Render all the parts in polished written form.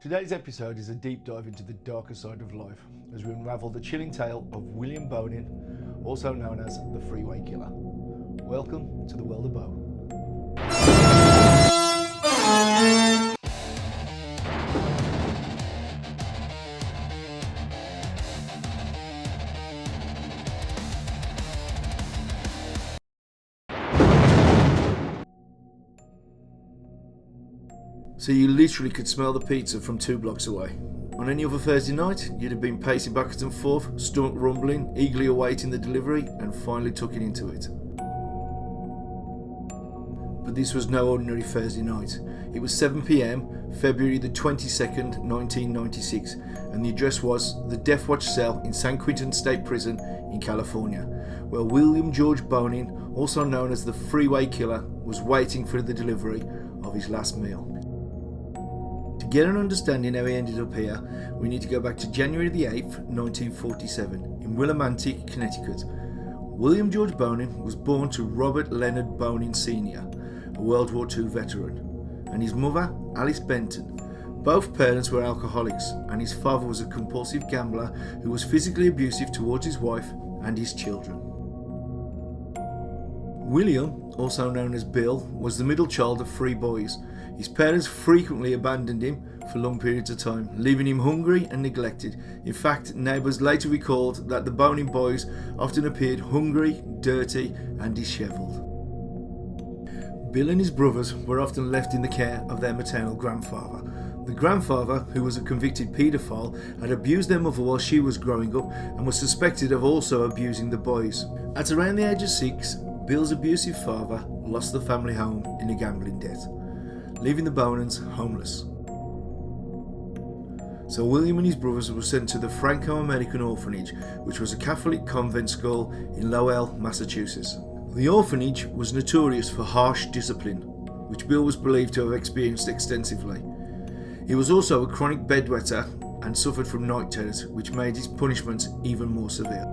Today's episode is a deep dive into the darker side of life as we unravel the chilling tale of William Bonin, also known as the Freeway Killer. Welcome to the world of Bo. So you literally could smell the pizza from 2 blocks away. On any other Thursday night, you'd have been pacing backwards and forth, stomach rumbling, eagerly awaiting the delivery, and finally tucking into it. But this was no ordinary Thursday night. It was 7 p.m, February the 22nd, 1996, and the address was the Death Watch cell in San Quentin State Prison in California, where William George Bonin, also known as the Freeway Killer, was waiting for the delivery of his last meal. To get an understanding how he ended up here, we need to go back to January the 8th, 1947, in Willimantic, Connecticut. William George Bonin was born to Robert Leonard Bonin Sr., a World War II veteran, and his mother, Alice Benton. Both parents were alcoholics, and his father was a compulsive gambler who was physically abusive towards his wife and his children. William, also known as Bill, was the middle child of 3 boys. His parents frequently abandoned him for long periods of time, leaving him hungry and neglected. In fact, neighbours later recalled that the Bonin boys often appeared hungry, dirty and dishevelled. Bill and his brothers were often left in the care of their maternal grandfather. The grandfather, who was a convicted paedophile, had abused their mother while she was growing up and was suspected of also abusing the boys. At around the age of 6, Bill's abusive father lost the family home in a gambling debt, leaving the Bonins homeless. So William and his brothers were sent to the Franco-American Orphanage, which was a Catholic convent school in Lowell, Massachusetts. The orphanage was notorious for harsh discipline, which Bill was believed to have experienced extensively. He was also a chronic bedwetter and suffered from night terrors, which made his punishments even more severe.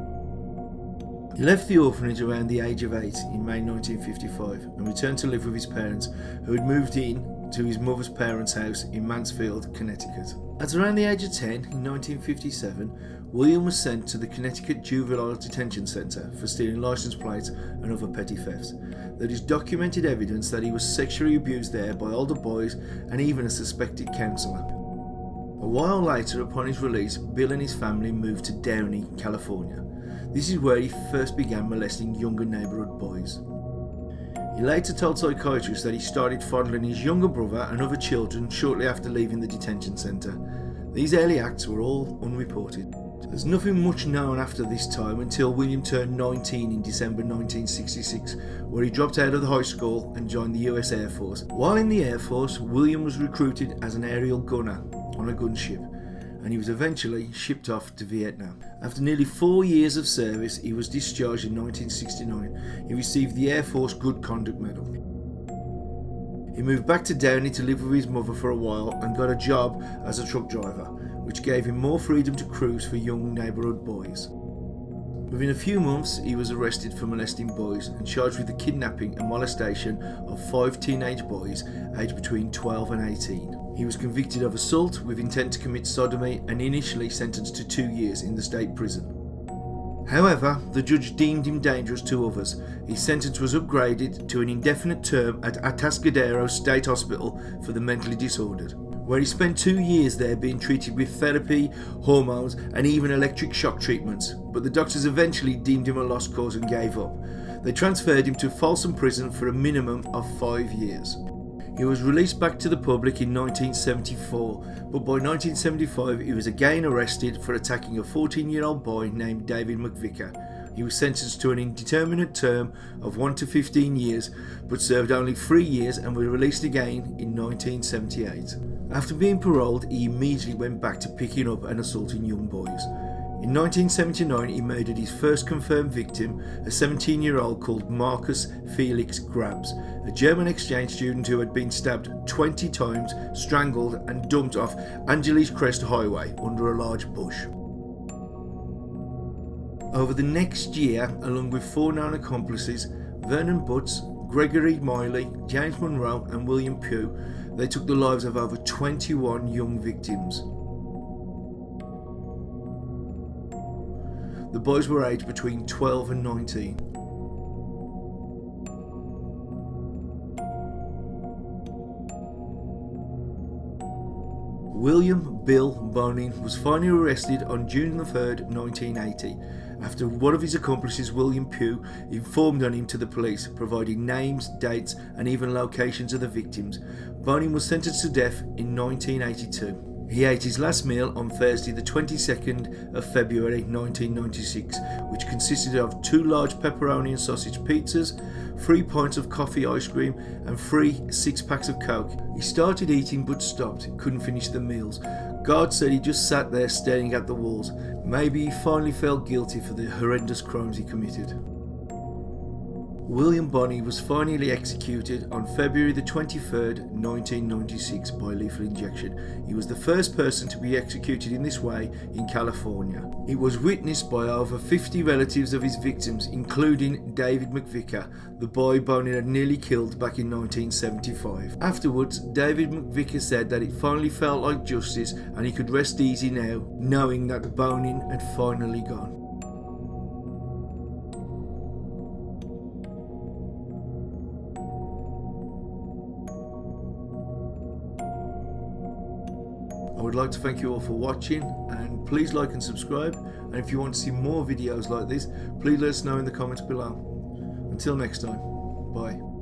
He left the orphanage around the age of 8 in May 1955 and returned to live with his parents, who had moved in to his mother's parents' house in Mansfield, Connecticut. At around the age of 10 in 1957, William was sent to the Connecticut Juvenile Detention Center for stealing license plates and other petty thefts. There is documented evidence that he was sexually abused there by older boys and even a suspected counsellor. A while later, upon his release, Bill and his family moved to Downey, California. This is where he first began molesting younger neighbourhood boys. He later told psychiatrists that he started fondling his younger brother and other children shortly after leaving the detention centre. These early acts were all unreported. There's nothing much known after this time until William turned 19 in December 1966, where he dropped out of the high school and joined the US Air Force. While in the Air Force, William was recruited as an aerial gunner on a gunship, and he was eventually shipped off to Vietnam. After nearly 4 years of service, he was discharged in 1969. He received the Air Force Good Conduct Medal. He moved back to Downey to live with his mother for a while and got a job as a truck driver, which gave him more freedom to cruise for young neighbourhood boys. Within a few months, he was arrested for molesting boys and charged with the kidnapping and molestation of 5 teenage boys aged between 12 and 18. He was convicted of assault with intent to commit sodomy and initially sentenced to 2 years in the state prison. However, the judge deemed him dangerous to others. His sentence was upgraded to an indefinite term at Atascadero State Hospital for the mentally disordered, where he spent 2 years there being treated with therapy, hormones and even electric shock treatments, but the doctors eventually deemed him a lost cause and gave up. They transferred him to Folsom Prison for a minimum of 5 years. He was released back to the public in 1974, but by 1975 he was again arrested for attacking a 14-year-old boy named David McVicker. He was sentenced to an indeterminate term of 1 to 15 years, but served only 3 years and was released again in 1978. After being paroled, he immediately went back to picking up and assaulting young boys. In 1979, he murdered his first confirmed victim, a 17-year-old called Marcus Felix Grabs, a German exchange student who had been stabbed 20 times, strangled and dumped off Angeles Crest Highway under a large bush. Over the next year, along with 4 known accomplices, Vernon Butts, Gregory Miley, James Monroe and William Pugh, they took the lives of over 21 young victims. The boys were aged between 12 and 19. William Bill Bonin was finally arrested on June 3rd, 1980, after one of his accomplices, William Pugh, informed on him to the police, providing names, dates and even locations of the victims. Bonin was sentenced to death in 1982. He ate his last meal on Thursday the 22nd of February 1996, which consisted of 2 large pepperoni and sausage pizzas, 3 pints of coffee ice cream and 3 6-packs of Coke. He started eating but stopped, couldn't finish the meals. Guards said he just sat there staring at the walls. Maybe he finally felt guilty for the horrendous crimes he committed. William Bonney was finally executed on February the 23rd, 1996 by lethal injection. He was the first person to be executed in this way in California. It was witnessed by over 50 relatives of his victims, including David McVicker, the boy Bonin had nearly killed back in 1975. Afterwards, David McVicker said that it finally felt like justice and he could rest easy now, knowing that Bonin had finally gone. I would like to thank you all for watching, and please like and subscribe, and if you want to see more videos like this, please let us know in the comments below. Until next time, bye.